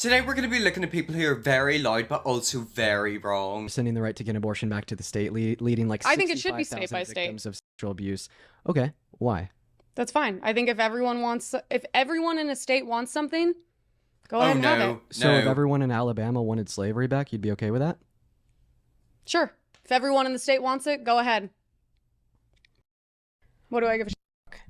Today we're going to be looking at people who are very loud but also very wrong. Sending the right to get an abortion back to the state, leading like I think it should be state 65,000 by state. victims of sexual abuse. Okay, why? That's fine. I think if everyone in a state wants something, go ahead and have it. So if everyone in Alabama wanted slavery back, you'd be okay with that? Sure. If everyone in the state wants it, go ahead. What do I give a shit?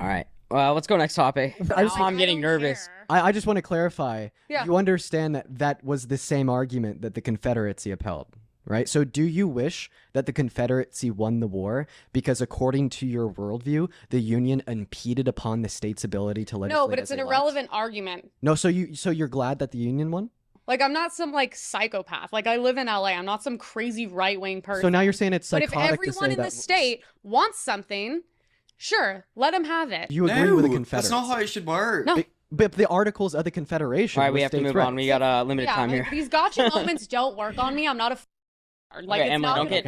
All right. Well, let's go next topic. I'm getting nervous. I just want to clarify. Yeah. You understand that that was the same argument that the Confederacy upheld, right? So do you wish that the Confederacy won the war because according to your worldview, the Union impeded upon the state's ability to legislate? No, but it's an irrelevant argument. No, so you're glad that the Union won? Like, I'm not some, like, psychopath. Like, I live in LA. I'm not some crazy right-wing person. So now you're saying it's psychotic But if everyone in the state wants something, sure, let them have it. You agree with the Confederacy? That's not how it should work. No. But the Articles of the Confederation. All right, we have to move on. We got limited time here. These gotcha moments don't work on me. I'm not a like, okay, it's Emily, not don't get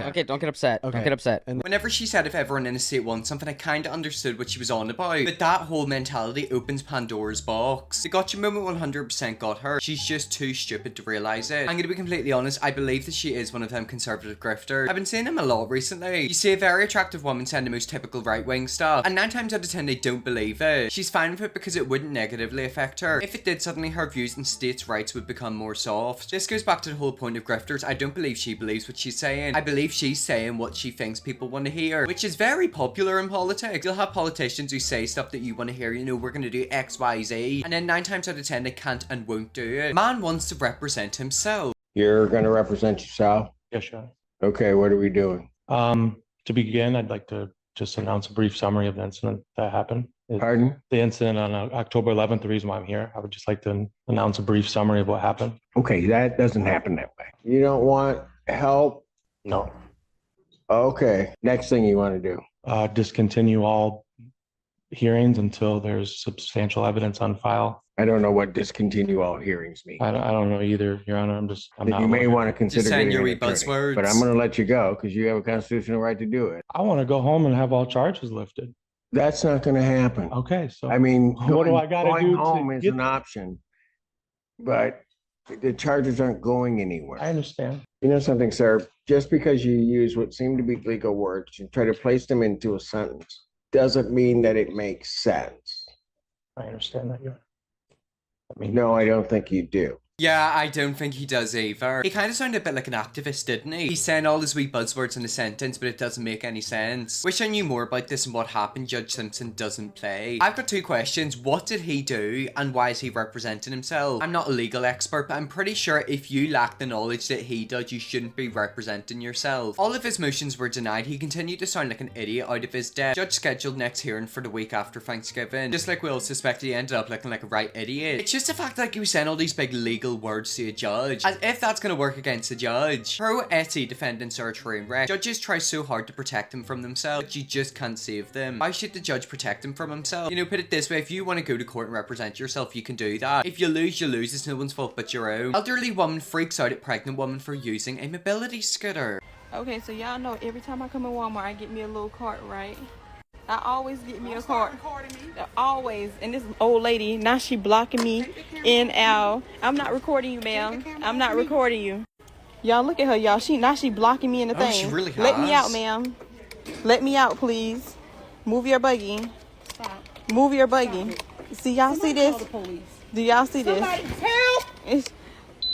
upset. Okay. Don't get upset. And Whenever she said if everyone in the state wants something, I kind of understood what she was on about. But that whole mentality opens Pandora's box. The gotcha moment 100% got her. She's just too stupid to realise it. I'm gonna be completely honest, I believe that she is one of them conservative grifters. I've been seeing them a lot recently. You see a very attractive woman saying the most typical right-wing stuff, and 9 times out of 10 they don't believe it. She's fine with it because it wouldn't negatively affect her. If it did, suddenly her views on states' rights would become more soft. This goes back to the whole point of grifters. I don't believe she believes what she's saying. I believe she's saying what she thinks people want to hear, which is very popular in politics. You'll have politicians who say stuff that you want to hear, you know, we're going to do X, Y, Z, and then 9 times out of 10 they can't and won't do it. Man wants to represent himself. You're going to represent yourself? Yes, Your Honor. Okay, what are we doing? To begin, I'd like to just announce a brief summary of the incident that happened. Pardon? The incident on October 11th, the reason why I'm here. I would just like to announce a brief summary of what happened. Okay, that doesn't happen that way. You don't want help? No. Okay, next thing you want to do? Discontinue all hearings until there's substantial evidence on file. I don't know what discontinue all hearings mean. I don't know either, Your Honor. I'm not. You may want to consider Just saying getting your an attorney, buzzwords. but I'm going to let you go because you have a constitutional right to do it. I want to go home and have all charges lifted. That's not going to happen. Okay, so I mean, what do I got to going do home to is get an option, but the charges aren't going anywhere. I understand. You know something, sir? Just because you use what seem to be legal words and try to place them into a sentence doesn't mean that it makes sense. I understand that, Your Honor. I mean, No, I don't think you do. Yeah, I don't think he does either. He kind of sounded a bit like an activist, didn't he? He's saying all his wee buzzwords in a sentence, but it doesn't make any sense. Wish I knew more about this and what happened. Judge Simpson doesn't play. I've got 2 questions. What did he do, and why is he representing himself? I'm not a legal expert, but I'm pretty sure if you lack the knowledge that he does, you shouldn't be representing yourself. All of his motions were denied. He continued to sound like an idiot out of his depth. Judge scheduled next hearing for the week after Thanksgiving. Just like we all suspect, he ended up looking like a right idiot. It's just the fact that he was saying all these big legal words to a judge, as if that's gonna work against a judge. Pro Etty defendants are a train wreck. Judges try so hard to protect them from themselves, but you just can't save them. Why should the judge protect him from himself? You know, put it this way, if you want to go to court and represent yourself, you can do that. If you lose, you lose. It's no one's fault but your own. Elderly woman freaks out at pregnant woman for using a mobility scooter. Okay, so y'all know every time I come in Walmart, I get me a little cart, right? I always get me a cart. Always. And this old lady, now she blocking me in out. I'm not recording you, ma'am. I'm not recording you. Y'all look at her, y'all. She blocking me in the thing. She really has. Let me out, ma'am. Let me out, please. Move your buggy. Stop. Move your buggy. See, y'all see this? Do y'all see this? Help!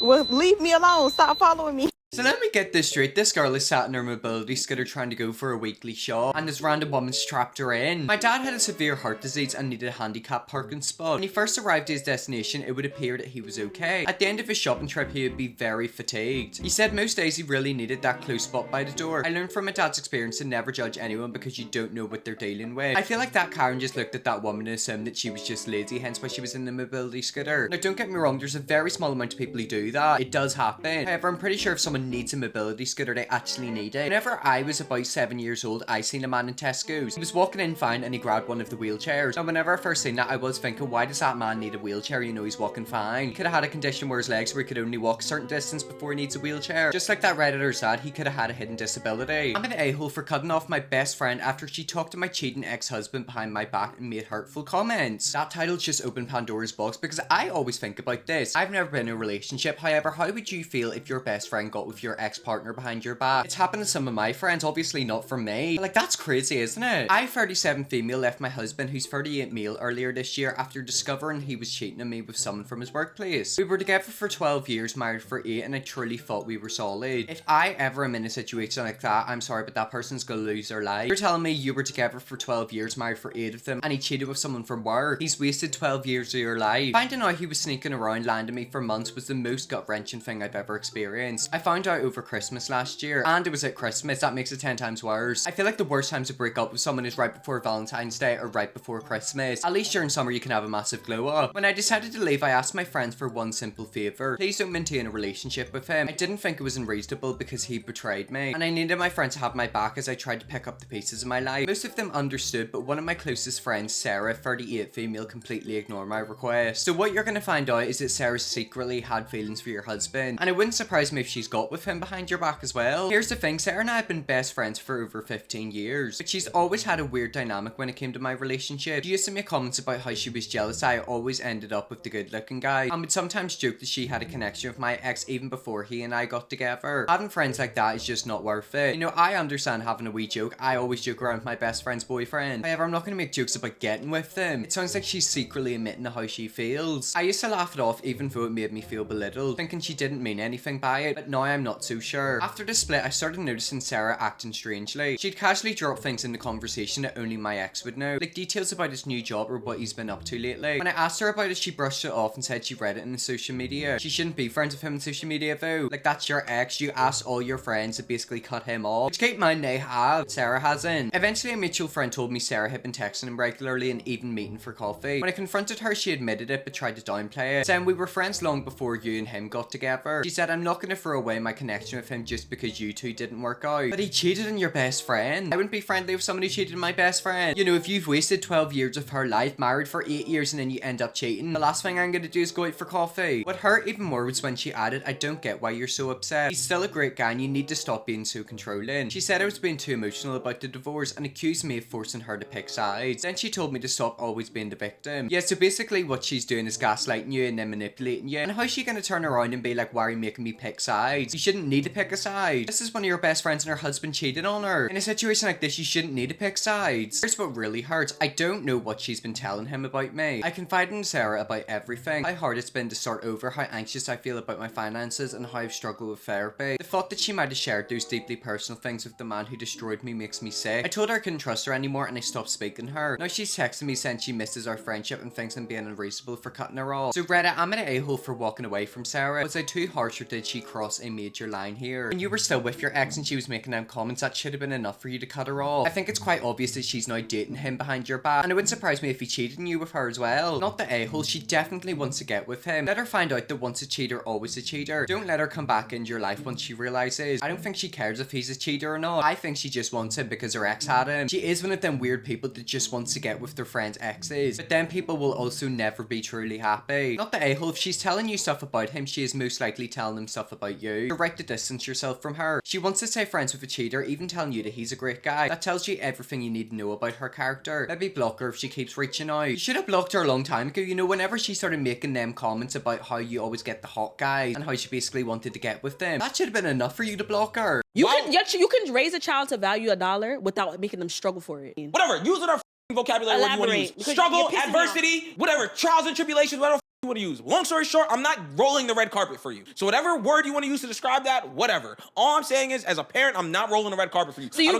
Well, leave me alone. Stop following me. So let me get this straight, this girl is sat in her mobility scooter trying to go for a weekly shop, and this random woman strapped her in. My dad had a severe heart disease and needed a handicap parking spot. When he first arrived at his destination, it would appear that he was okay. At the end of his shopping trip, he would be very fatigued. He said most days he really needed that close spot by the door. I learned from my dad's experience to never judge anyone because you don't know what they're dealing with. I feel like that Karen just looked at that woman and assumed that she was just lazy, hence why she was in the mobility scooter. Now don't get me wrong, there's a very small amount of people who do that. It does happen. However, I'm pretty sure if someone someone needs a mobility scooter, they actually need it. Whenever I was about 7 years old, I seen a man in Tesco's. He was walking in fine and he grabbed one of the wheelchairs. And whenever I first seen that, I was thinking, why does that man need a wheelchair? You know, he's walking fine. He could have had a condition where his legs where he could only walk a certain distance before he needs a wheelchair. Just like that Redditor said, he could have had a hidden disability. I'm an a-hole for cutting off my best friend after she talked to my cheating ex-husband behind my back and made hurtful comments. That title just opened Pandora's box because I always think about this. I've never been in a relationship, however, how would you feel if your best friend got with your ex-partner behind your back? It's happened to some of my friends, obviously not for me. Like, that's crazy, isn't it? I, 37 female, left my husband, who's 38 male, earlier this year after discovering he was cheating on me with someone from his workplace. We were together for 12 years, married for 8, and I truly thought we were solid. If I ever am in a situation like that, I'm sorry, but that person's gonna lose their life. You're telling me you were together for 12 years, married for 8 of them, and he cheated with someone from work. He's wasted 12 years of your life. Finding out he was sneaking around lying to me for months was the most gut-wrenching thing I've ever experienced. I found out over Christmas last year, and it was at Christmas. That makes it 10 times worse. I feel like the worst time to break up with someone is right before Valentine's Day or right before Christmas. At least during summer you can have a massive glow up. When I decided to leave, I asked my friends for one simple favour. Please don't maintain a relationship with him. I didn't think it was unreasonable because he betrayed me, and I needed my friends to have my back as I tried to pick up the pieces of my life. Most of them understood, but one of my closest friends, Sarah, 38 female, completely ignored my request. So what you're gonna find out is that Sarah secretly had feelings for your husband, and it wouldn't surprise me if she's got with him behind your back as well. Here's the thing, Sarah and I have been best friends for over 15 years, but she's always had a weird dynamic when it came to my relationship. She used to make comments about how she was jealous I always ended up with the good looking guy, and would sometimes joke that she had a connection with my ex even before he and I got together. Having friends like that is just not worth it. You know, I understand having a wee joke. I always joke around with my best friend's boyfriend. However, I'm not going to make jokes about getting with them. It sounds like she's secretly admitting to how she feels. I used to laugh it off even though it made me feel belittled, thinking she didn't mean anything by it, but now I'm not so sure. After the split, I started noticing Sarah acting strangely. She'd casually drop things in the conversation that only my ex would know, like details about his new job or what he's been up to lately. When I asked her about it, she brushed it off and said she read it in the social media. She shouldn't be friends with him on social media though. Like, that's your ex. You asked all your friends to basically cut him off, which keep in mind they have. Sarah hasn't. Eventually, a mutual friend told me Sarah had been texting him regularly and even meeting for coffee. When I confronted her, she admitted it but tried to downplay it, saying we were friends long before you and him got together. She said, I'm not going to throw away my connection with him just because you two didn't work out. But he cheated on your best friend. I wouldn't be friendly with somebody who cheated on my best friend. You know, if you've wasted 12 years of her life, married for 8 years, and then you end up cheating, the last thing I'm going to do is go out for coffee. What hurt even more was when she added, I don't get why you're so upset. He's still a great guy and you need to stop being so controlling. She said I was being too emotional about the divorce and accused me of forcing her to pick sides. Then she told me to stop always being the victim. Yeah, so basically what she's doing is gaslighting you and then manipulating you. And how's she going to turn around and be like, why are you making me pick sides? You shouldn't need to pick a side. This is one of your best friends and her husband cheated on her. In a situation like this, you shouldn't need to pick sides. Here's what really hurts. I don't know what she's been telling him about me. I confided in Sarah about everything. How hard it's been to start over, how anxious I feel about my finances, and how I've struggled with therapy. The thought that she might have shared those deeply personal things with the man who destroyed me makes me sick. I told her I couldn't trust her anymore and I stopped speaking to her. Now she's texting me saying she misses our friendship and thinks I'm being unreasonable for cutting her off. So Reddit, I'm an a-hole for walking away from Sarah. Was I too harsh or did she cross a major line here? When you were still with your ex and she was making them comments, that should have been enough for you to cut her off. I think it's quite obvious that she's now dating him behind your back, and it wouldn't surprise me if he cheated on you with her as well. Not the a-hole, she definitely wants to get with him. Let her find out that once a cheater, always a cheater. Don't let her come back into your life once she realizes. I don't think she cares if he's a cheater or not. I think she just wants him because her ex had him. She is one of them weird people that just wants to get with their friends' exes, but then people will also never be truly happy. Not the a-hole, if she's telling you stuff about him, she is most likely telling him stuff about you. You're right to distance yourself from her. She wants to stay friends with a cheater, even telling you that he's a great guy. That tells you everything you need to know about her character. Maybe block her if she keeps reaching out. You should have blocked her a long time ago. You know, whenever she started making them comments about how you always get the hot guys and how she basically wanted to get with them, that should have been enough for you to block her. You can raise a child to value $1 without making them struggle for it. Whatever, use whatever vocabulary word you want to use. Struggle, adversity, whatever, trials and tribulations, whatever you want to use. Long story short, I'm not rolling the red carpet for you. So whatever word you want to use to describe that, whatever. All I'm saying is, as a parent, I'm not rolling the red carpet for you. So you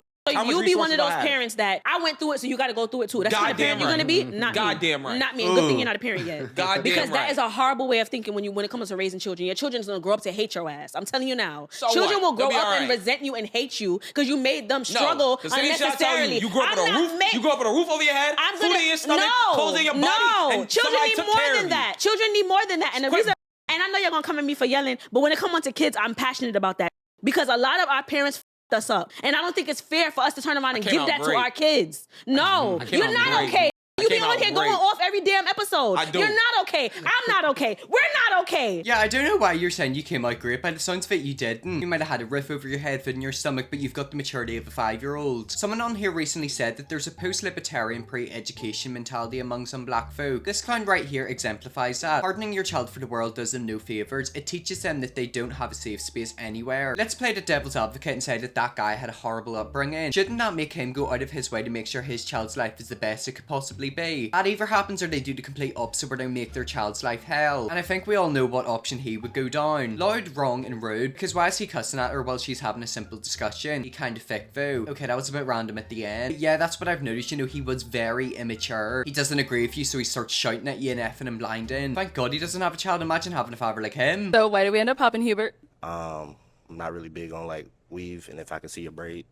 be one of those parents that I went through it, so you got to go through it too. That's the parent you're gonna be. Not Goddamn me. right. Not me. Good thing you're not a parent yet. Goddamn because right. that is a horrible way of thinking when it comes to raising children. Your children's gonna grow up to hate your ass. I'm telling you now. So children will grow up right. and resent you and hate you because you made them struggle unnecessarily. You grew up with a roof. You grew up with a roof over your head, food in your stomach, clothes in your body. And children need more than that. Children need more than that. And the reason, and I know you're gonna come at me for yelling, but when it comes to kids, I'm passionate about that. because a lot of our parents f***ed us up. And I don't think it's fair for us to turn around and came give out that to great. our kids. No, I came you're out not great. okay. You be came on out here going great. off every damn episode. I do. You're not okay. I'm not okay. We're not okay. Yeah, I don't know why you're saying you came out great. By the sounds of it, you didn't. You might have had a roof over your head, food in your stomach, but you've got the maturity of a 5-year-old. Someone on here recently said that there's a post-libertarian pre-education mentality among some black folk. This clown right here exemplifies that. Hardening your child for the world does them no favours. It teaches them that they don't have a safe space anywhere. Let's play the devil's advocate and say that that guy had a horrible upbringing. Shouldn't that make him go out of his way to make sure his child's life is the best it could possibly be? That either happens or they do the complete opposite where they make their child's life hell. And I think we all know what option he would go down. Loud, wrong, and rude, because why is he cussing at her while she's having a simple discussion? He kind of thick though. Okay, that was a bit random at the end. But yeah, that's what I've noticed, you know, he was very immature. He doesn't agree with you, so he starts shouting at you and effing and blinding. Thank God he doesn't have a child. Imagine having a father like him. So why did we end up popping, Hubert? I'm not really big on like weave, and if I can see a braid,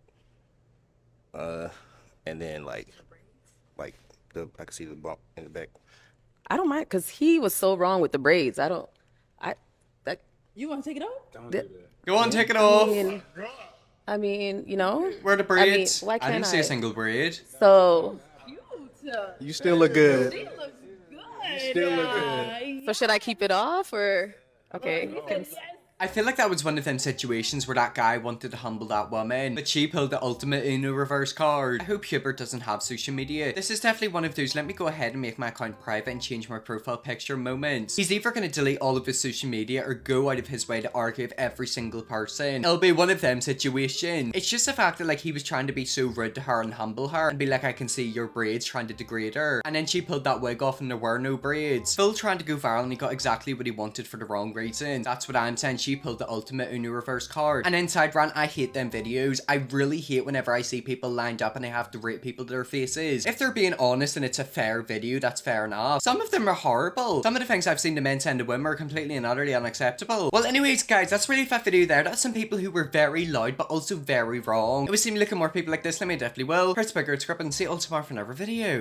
and then like I can see the bump in the back. I don't mind, because he was so wrong with the braids. You want to take it off? Go on, take it off. I mean, you know. Where are the braids? why I can't didn't see a single braid. So. You still look good. She looks good. You still look good. So should I keep it off or? Okay. I feel like that was one of them situations where that guy wanted to humble that woman, but she pulled the ultimate Uno reverse card. I hope Hubert doesn't have social media. This is definitely one of those let me go ahead and make my account private and change my profile picture moments. He's either going to delete all of his social media or go out of his way to argue with every single person. It'll be one of them situations. It's just the fact that like he was trying to be so rude to her and humble her and be like, I can see your braids, trying to degrade her. And then she pulled that wig off and there were no braids. Phil trying to go viral and he got exactly what he wanted for the wrong reason. That's what I'm saying. She pulled the ultimate Uno reverse card. And inside rant, I hate them videos. I really hate whenever I see people lined up and I have to rate people to their faces. If they're being honest and it's a fair video, that's fair enough. Some of them are horrible. Some of the things I've seen the men send to women are completely and utterly unacceptable. Well, anyways, guys, that's really that video there. That's some people who were very loud, but also very wrong. If we see me looking more people like this, let me definitely will. Press bigger, subscribe, and see you all tomorrow for another video.